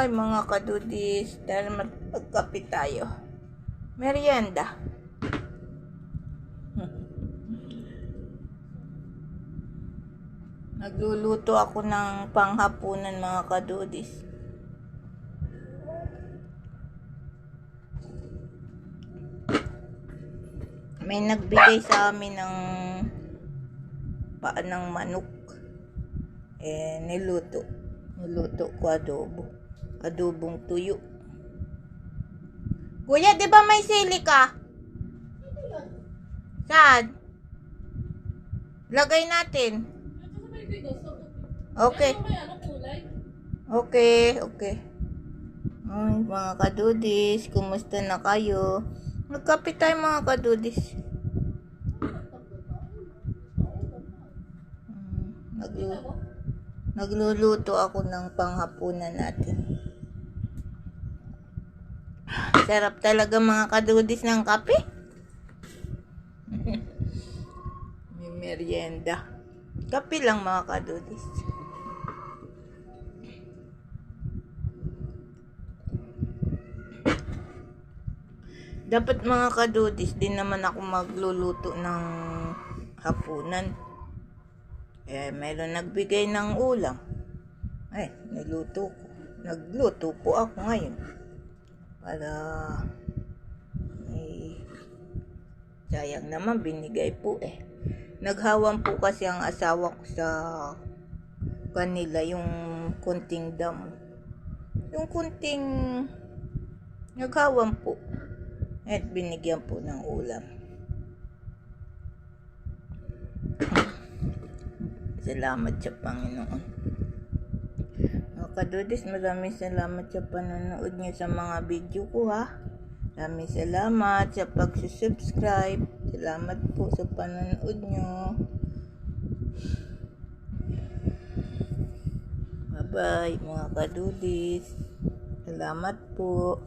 Hi mga kadudis, dahil magkape tayo. Merienda. Nagluluto ako ng panghapunan mga kadudis. May nagbigay sa amin ng paan ng manok. Niluto ko adobo. Adobong tuyo. Kuya, di ba may sili ka? Saan? Lagay natin. Okay. Okay. Ay, mga kadudis, kumusta na kayo? Magkape tayo mga kadudis. Nagluluto ako ng panghapunan natin. Sarap talaga mga kadudis ng kape. May merienda. Kape lang mga kadudis. Dapat mga kadudis, din naman ako magluluto ng hapunan. Mayroon nagbigay ng ulam. Nagluto po ako ngayon. Para sayang naman binigay po Naghawan po kasi ang asawa ko sa kanila yung kunting damo. Yung kunting naghawan po. At binigyan po ng ulam. Salamat sa Panginoon. Mga kadudis, maraming salamat sa panonood niyo sa mga video ko ha. Maraming salamat sa pag-subscribe. Salamat po sa panonood niyo. Bye-bye mga kadudis. Salamat po.